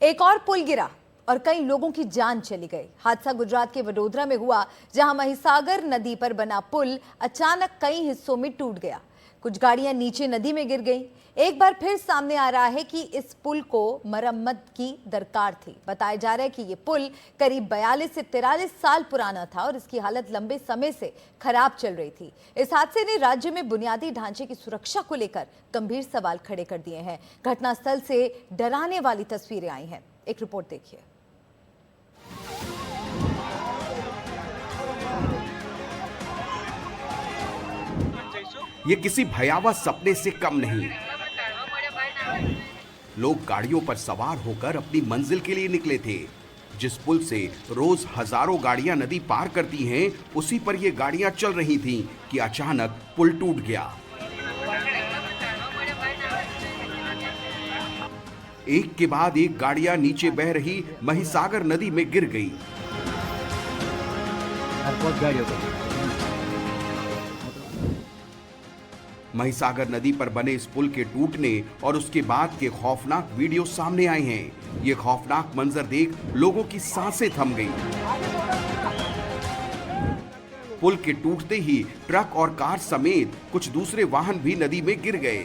एक और पुल गिरा और कई लोगों की जान चली गई। हादसा गुजरात के वडोदरा में हुआ, जहां महिसागर नदी पर बना पुल अचानक कई हिस्सों में टूट गया। कुछ गाड़ियां नीचे नदी में गिर गईं। एक बार फिर सामने आ रहा है कि इस पुल को मरम्मत की दरकार थी। बताया जा रहा है कि यह पुल करीब 42 से 43 साल पुराना था और इसकी हालत लंबे समय से खराब चल रही थी। इस हादसे ने राज्य में बुनियादी ढांचे की सुरक्षा को लेकर गंभीर सवाल खड़े कर दिए हैं। घटनास्थल से डराने वाली तस्वीरें आई हैं। एक रिपोर्ट देखिए। ये किसी भयावह सपने से कम नहीं। लोग गाड़ियों पर सवार होकर अपनी मंजिल के लिए निकले थे। जिस पुल से रोज हजारों गाड़ियां नदी पार करती हैं, उसी पर ये गाड़ियां चल रही थीं कि अचानक पुल टूट गया। एक के बाद एक गाड़ियां नीचे बह रही महिसागर नदी में गिर गई। महिसागर नदी पर बने इस पुल के टूटने और उसके बाद के खौफनाक वीडियो सामने आए हैं। ये खौफनाक मंजर देख लोगों की सांसें थम गईं। पुल के टूटते ही ट्रक और कार समेत कुछ दूसरे वाहन भी नदी में गिर गए।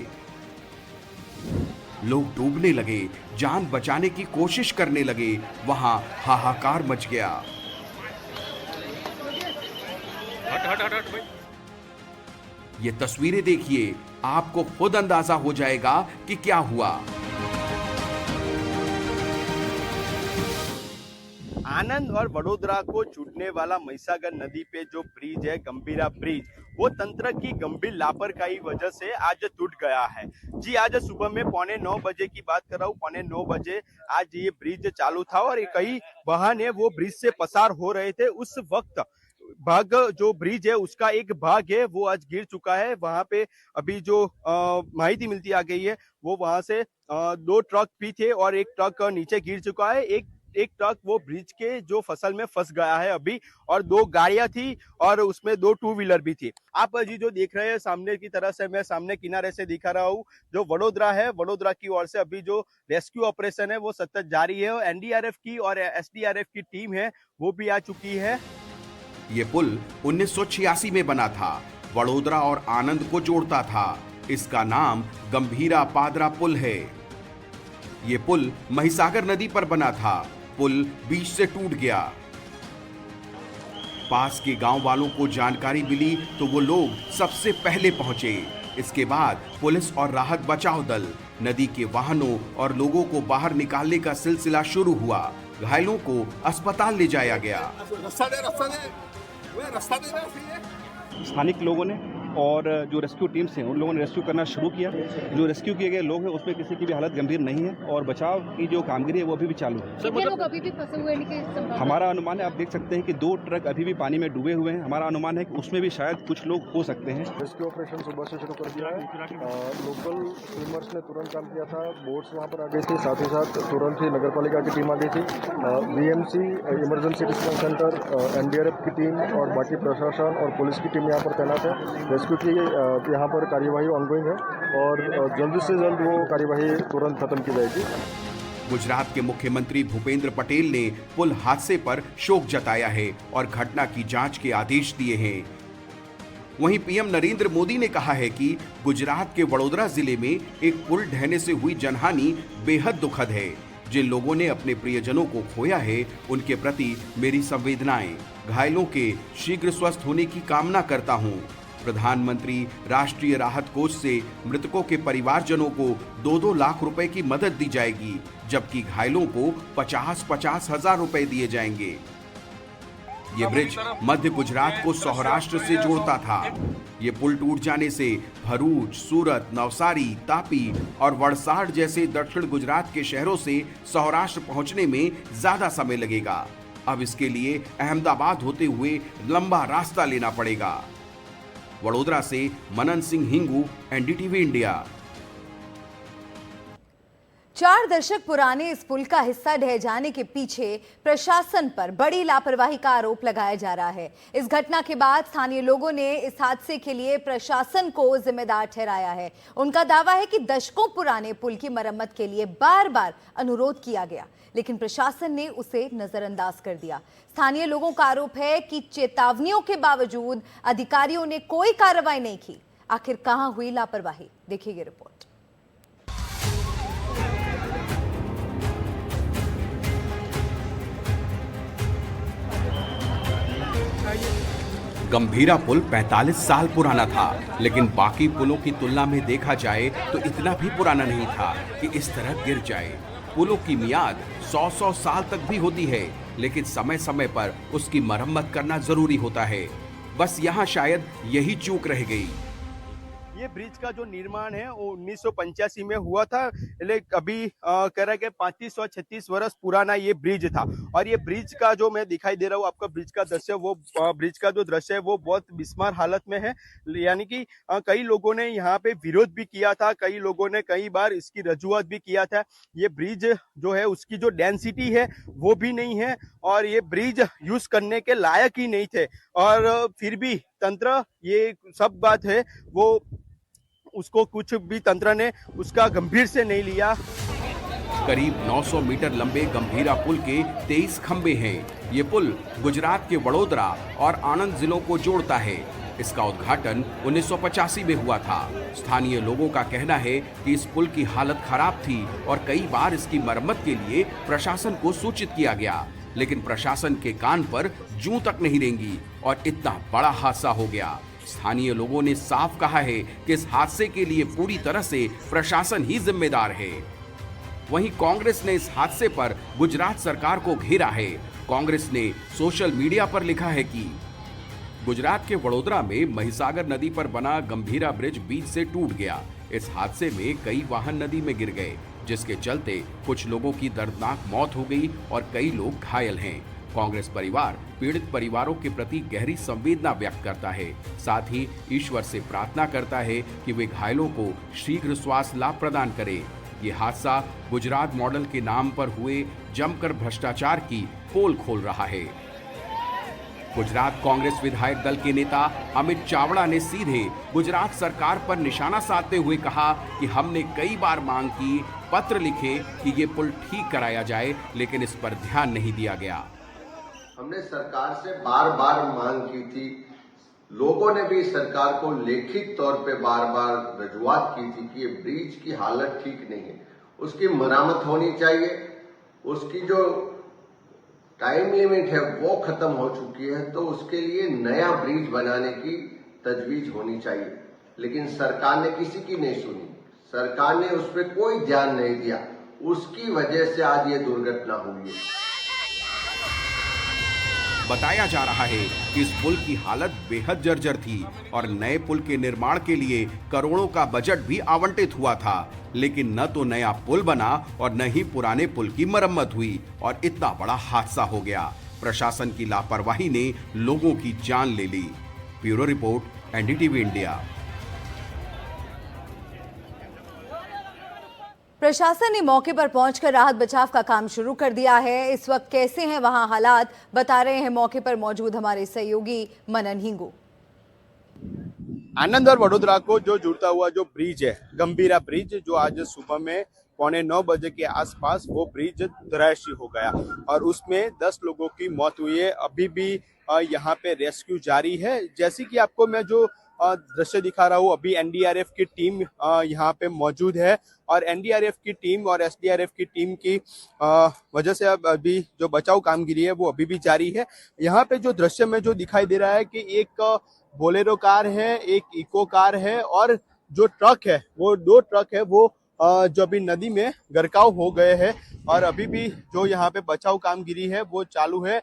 लोग डूबने लगे, जान बचाने की कोशिश करने लगे। वहां हाहाकार मच गया। ये तस्वीरें देखिए, आपको खुद अंदाजा हो जाएगा कि क्या हुआ। आनंद और वडोदरा को छूटने वाला महिसागर नदी पे जो ब्रिज है, गंभीरा ब्रिज, वो तंत्र की गंभीर लापरवाही वजह से आज टूट गया है। जी, आज सुबह में 9:15 की बात कर रहा हूँ। 9:15 आज ये ब्रिज चालू था और कई वाहन है वो ब्रिज से पसार हो रहे थे। उस वक्त भाग जो ब्रिज है उसका एक भाग है वो आज गिर चुका है। वहां पे अभी जो माहिती मिलती आ गई है वो वहां से 2 ट्रक भी थे और एक ट्रक नीचे गिर चुका है। एक ट्रक वो ब्रिज के जो फसल में फंस गया है अभी, और 2 गाड़ियां थी और उसमें 2 टू व्हीलर भी थी। आप जी जो देख रहे हैं सामने की तरफ से, मैं सामने किनारे से दिखा रहा हूँ, जो वडोदरा है, वडोदरा की ओर से अभी जो रेस्क्यू ऑपरेशन है वो सतत जारी है। एनडीआरएफ की और एसडीआरएफ की टीम है वो भी आ चुकी है। ये पुल 1986 में बना था। वडोदरा और आनंद को जोड़ता था। इसका नाम गंभीरा पादरा पुल है। ये पुल महिसागर नदी पर बना था। पुल बीच से टूट गया। पास के गांव वालों को जानकारी मिली तो वो लोग सबसे पहले पहुंचे। इसके बाद पुलिस और राहत बचाव दल, नदी के वाहनों और लोगों को बाहर निकालने का सिलसिला शुरू हुआ। घायलों को अस्पताल ले जाया गया। स्थानिक लोगों ने और जो रेस्क्यू टीम्स हैं उन लोगों ने रेस्क्यू करना शुरू किया। जो रेस्क्यू किए गए लोग हैं उसमें किसी की भी हालत गंभीर नहीं है और बचाव की जो कामगिरी है वो अभी भी चालू है। कितने लोग अभी भी फंसे हुए हैं? हमारा अनुमान है, आप देख सकते हैं कि 2 ट्रक अभी भी पानी में डूबे हुए हैं। हमारा अनुमान है कि उसमें भी शायद कुछ लोग हो सकते हैं। रेस्क्यू ऑपरेशन सुबह से शुरू कर दिया है। लोकल स्विमर्स ने तुरंत काम किया था, बोट्स वहाँ पर आ गई थी, साथ ही साथ तुरंत ही नगर पालिका की टीम आ गई थी। BMC, emergency response centre, NDRF की टीम और बाकी प्रशासन और पुलिस की टीम यहाँ पर तैनात है। रेस्क्यू की यहाँ पर कार्यवाही ऑनगोइंग है और जल्द से जल्द वो कार्यवाही तुरंत खत्म की जाएगी। गुजरात के मुख्यमंत्री भूपेंद्र पटेल ने पुल हादसे पर शोक जताया है और घटना की जांच के आदेश दिए हैं। वहीं पीएम नरेंद्र मोदी ने कहा है कि गुजरात के वडोदरा जिले में एक पुल ढहने से हुई जनहानि बेहद दुखद है। जिन लोगों ने अपने प्रियजनों को खोया है उनके प्रति मेरी संवेदनाएं। घायलों के शीघ्र स्वस्थ होने की कामना करता हूं। प्रधानमंत्री राष्ट्रीय राहत कोष से मृतकों के परिवारजनों को 2-2 लाख रुपए की मदद दी जाएगी, जबकि घायलों को 50-50 हजार रुपए दिए जाएंगे। ये ब्रिज मध्य गुजरात को सौराष्ट्र से जोड़ता था। ये पुल टूट जाने से भरूच, सूरत, नवसारी, तापी और वलसाड जैसे दक्षिण गुजरात के शहरों से सौराष्ट्र पहुंचने में ज्यादा समय लगेगा। अब इसके लिए अहमदाबाद होते हुए लंबा रास्ता लेना पड़ेगा। वडोदरा से मनन सिंह हिंगू, एनडीटीवी इंडिया। 4 दशक पुराने इस पुल का हिस्सा ढह जाने के पीछे प्रशासन पर बड़ी लापरवाही का आरोप लगाया जा रहा है। इस घटना के बाद स्थानीय लोगों ने इस हादसे के लिए प्रशासन को जिम्मेदार ठहराया है। उनका दावा है कि दशकों पुराने पुल की मरम्मत के लिए बार-बार अनुरोध किया गया, लेकिन प्रशासन ने उसे नजरअंदाज कर दिया। स्थानीय लोगों का आरोप है कि चेतावनियों के बावजूद अधिकारियों ने कोई कार्रवाई नहीं की। आखिर कहां हुई लापरवाही, देखिए ये रिपोर्ट। गंभीरा पुल 45 साल पुराना था, लेकिन बाकी पुलों की तुलना में देखा जाए तो इतना भी पुराना नहीं था कि इस तरह गिर जाए। पुलों की मियाद 100 साल तक भी होती है, लेकिन समय समय पर उसकी मरम्मत करना जरूरी होता है। बस यहाँ शायद यही चूक रह गई। ये ब्रिज का जो निर्माण है वो 1985 में हुआ था, लेकिन अभी कह रहा है कि 3536 वर्ष पुराना ये ब्रिज था। और ये ब्रिज का जो मैं दिखाई दे रहा हूँ आपका ब्रिज का दृश्य, वो ब्रिज का जो दृश्य है वो बहुत बिस्मार हालत में है। यानी कि कई लोगों ने यहाँ पे विरोध भी किया था, कई लोगों ने कई बार इसकी रजूआत भी किया था। ये ब्रिज जो है उसकी जो डेंसिटी है वो भी नहीं है और ये ब्रिज यूज करने के लायक ही नहीं थे। और फिर भी तंत्र, ये सब बात है वो उसको कुछ भी तंत्र ने उसका गंभीर से नहीं लिया। करीब 900 मीटर लंबे गंभीरा पुल के 23 खंबे हैं। ये पुल गुजरात के वडोदरा और आणंद जिलों को जोड़ता है। इसका उद्घाटन 1985 में हुआ था। स्थानीय लोगों का कहना है कि इस पुल की हालत खराब थी और कई बार इसकी मरम्मत के लिए प्रशासन को सूचित किया गया, लेकिन प्रशासन के कान पर जूं तक नहीं रेंगी और इतना बड़ा हादसा हो गया। स्थानीय लोगों ने साफ कहा है कि इस हादसे के लिए पूरी तरह से प्रशासन ही जिम्मेदार है। वहीं कांग्रेस ने इस हादसे पर गुजरात सरकार को घेरा है। कांग्रेस ने सोशल मीडिया पर लिखा है कि गुजरात के वडोदरा में महिसागर नदी पर बना गंभीरा ब्रिज बीच से टूट गया। इस हादसे में कई वाहन नदी में गिर गए, जिसके चलते कुछ लोगों की दर्दनाक मौत हो गई और कई लोग घायल हैं। कांग्रेस परिवार पीड़ित परिवारों के प्रति गहरी संवेदना व्यक्त करता है। साथ ही ईश्वर से प्रार्थना करता है कि वे घायलों को शीघ्र स्वास्थ्य लाभ प्रदान करे। ये हादसा गुजरात मॉडल के नाम पर हुए जमकर भ्रष्टाचार की पोल खोल रहा है। गुजरात कांग्रेस विधायक दल के नेता अमित चावड़ा ने सीधे गुजरात सरकार पर निशाना साधते हुए कहा कि हमने कई बार मांग की, पत्र लिखे कि ये पुल ठीक कराया जाए, लेकिन इस पर ध्यान नहीं दिया गया। हमने सरकार से बार बार मांग की थी, लोगों ने भी सरकार को लिखित तौर पे बार बार रजूआत की थी कि ये ब्रिज की हालत ठीक नहीं है, उसकी मरम्मत होनी चाहिए, उसकी जो टाइम लिमिट है वो खत्म हो चुकी है, तो उसके लिए नया ब्रिज बनाने की तजवीज होनी चाहिए। लेकिन सरकार ने किसी की नहीं सुनी, सरकार ने उस पर कोई ध्यान नहीं दिया, उसकी वजह से आज ये दुर्घटना हुई है। बताया जा रहा है कि इस पुल की हालत बेहद जर्जर थी और नए पुल के निर्माण के लिए करोड़ों का बजट भी आवंटित हुआ था, लेकिन न तो नया पुल बना और न ही पुराने पुल की मरम्मत हुई और इतना बड़ा हादसा हो गया। प्रशासन की लापरवाही ने लोगों की जान ले ली। Bureau report, NDTV India. प्रशासन ने मौके पर पहुंचकर राहत बचाव का काम शुरू कर दिया है। इस वक्त कैसे हैं वहां हालात, बता रहे हैं मौके पर मौजूद हमारे सहयोगी मनन हिंगू। आनंद और वडोदरा को जो जुड़ता हुआ जो ब्रिज है, गंभीरा ब्रिज, जो आज सुबह में 8:45 बजे के आसपास वो ब्रिज धराशायी हो गया और उसमें 10 लोगों की मौत हुई है। अभी भी यहाँ पे रेस्क्यू जारी है। जैसे कि आपको मैं जो दृश्य दिखा रहा हूँ, अभी एनडीआरएफ की टीम यहाँ पे मौजूद है और एनडीआरएफ की टीम और एसडीआरएफ की टीम की वजह से अब अभी जो बचाव कामगिरी है वो अभी भी जारी है। यहाँ पे जो दृश्य में जो दिखाई दे रहा है कि एक बोलेरो कार है, एक इको कार है और जो ट्रक है वो 2 ट्रक है वो जो अभी नदी में गरकाव हो गए हैं और अभी भी जो यहाँ पे बचाव कामगिरी है वो चालू है।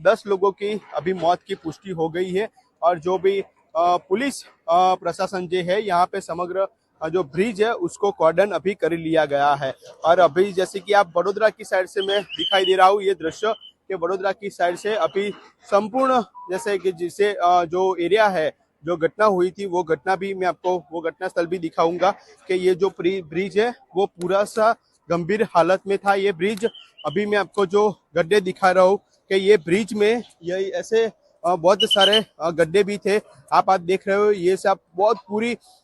10 लोगों की अभी मौत की पुष्टि हो गई है और जो भी पुलिस प्रशासन जो है यहाँ पे समग्र जो ब्रिज है उसको कॉर्डन अभी कर लिया गया है। और अभी जैसे कि आप वडोदरा की साइड से मैं दिखाई दे रहा हूँ, ये दृश्य कि वडोदरा की साइड से अभी संपूर्ण जैसे कि जिसे जो एरिया है, जो घटना हुई थी वो घटना भी मैं आपको वो घटना स्थल भी दिखाऊंगा कि ये जो ब्रिज है वो पूरा सा गंभीर हालत में था ये ब्रिज। अभी मैं आपको जो गड्ढे दिखा रहा हूँ कि ये ब्रिज में ये ऐसे बहुत सारे गड्ढे भी थे। आप देख रहे हो ये सब बहुत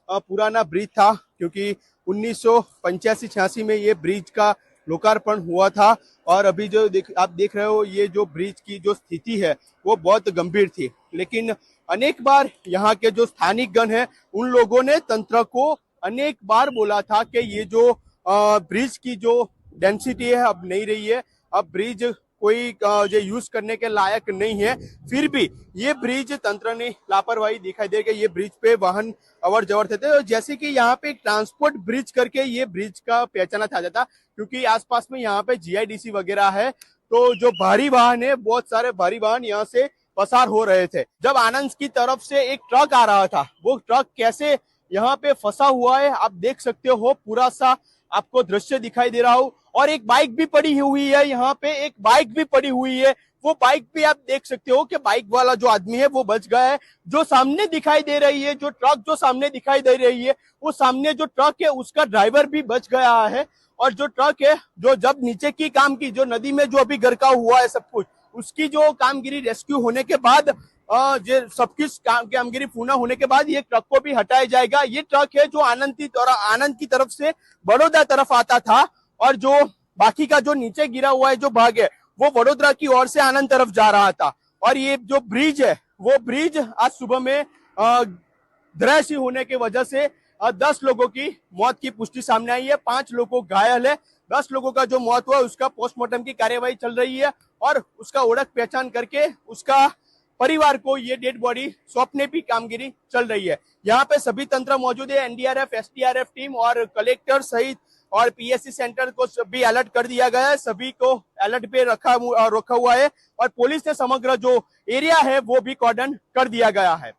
पुराना ब्रिज था, क्योंकि 1985-86 में ये ब्रिज का लोकार्पण हुआ था। और अभी जो आप देख रहे हो ये जो ब्रिज की जो स्थिति है वो बहुत गंभीर थी। लेकिन अनेक बार यहाँ के जो स्थानिक गण है उन लोगों ने तंत्र को अनेक बार बोला था कि ये जो ब्रिज की जो डेंसिटी है अब नहीं रही है, अब ब्रिज कोई जो यूज करने के लायक नहीं है। फिर भी ये ब्रिज तंत्र ने लापरवाही दिखाई दे रही है। ये ब्रिज पे वाहन अवर जवर थे, और जैसे कि यहाँ पे ट्रांसपोर्ट ब्रिज करके ये ब्रिज का पहचाना था जाता, क्योंकि आसपास में यहाँ पे जीआईडीसी वगैरह है, तो जो भारी वाहन है बहुत सारे भारी वाहन यहाँ से पसार हो रहे थे। जब आनंद की तरफ से एक ट्रक आ रहा था, वो ट्रक कैसे यहाँ पे फंसा हुआ है आप देख सकते हो। पूरा सा आपको दृश्य दिखाई दे रहा हो, और एक बाइक भी पड़ी हुई है यहाँ पे, एक बाइक भी पड़ी हुई है। वो बाइक भी आप देख सकते हो कि बाइक वाला जो आदमी है वो बच गया है। जो सामने दिखाई दे रही है, जो ट्रक जो सामने दिखाई दे रही है, वो सामने जो ट्रक है उसका ड्राइवर भी बच गया है। और जो ट्रक है जो जब नीचे की काम की, जो नदी में जो अभी गरका हुआ है सब कुछ, उसकी जो कामगिरी रेस्क्यू होने के बाद जो सबकी कामगिरी पूर्ण होने के बाद ये ट्रक को भी हटाया जाएगा। ये ट्रक है जो आनंद की तरफ से बड़ौदा तरफ आता था, और जो बाकी का जो नीचे गिरा हुआ है जो भाग है वो वडोदरा की ओर से आनंद तरफ जा रहा था। और ये जो ब्रिज है वो ब्रिज आज सुबह में धराशायी होने की वजह से 10 लोगों की मौत की पुष्टि सामने आई है, 5 लोगों घायल है। 10 लोगों का जो मौत हुआ उसका पोस्टमार्टम की कार्यवाही चल रही है, और उसका ओळख पहचान करके उसका परिवार को ये डेड बॉडी सौंपने की कामगिरी चल रही है। यहाँ पे सभी तंत्र मौजूद है, एनडीआरएफ, एसडीआरएफ टीम और कलेक्टर सहित और पीएससी सेंटर को भी अलर्ट कर दिया गया है। सभी को अलर्ट पे रखा हुआ है, और पुलिस ने समग्र जो एरिया है वो भी कॉर्डन कर दिया गया है।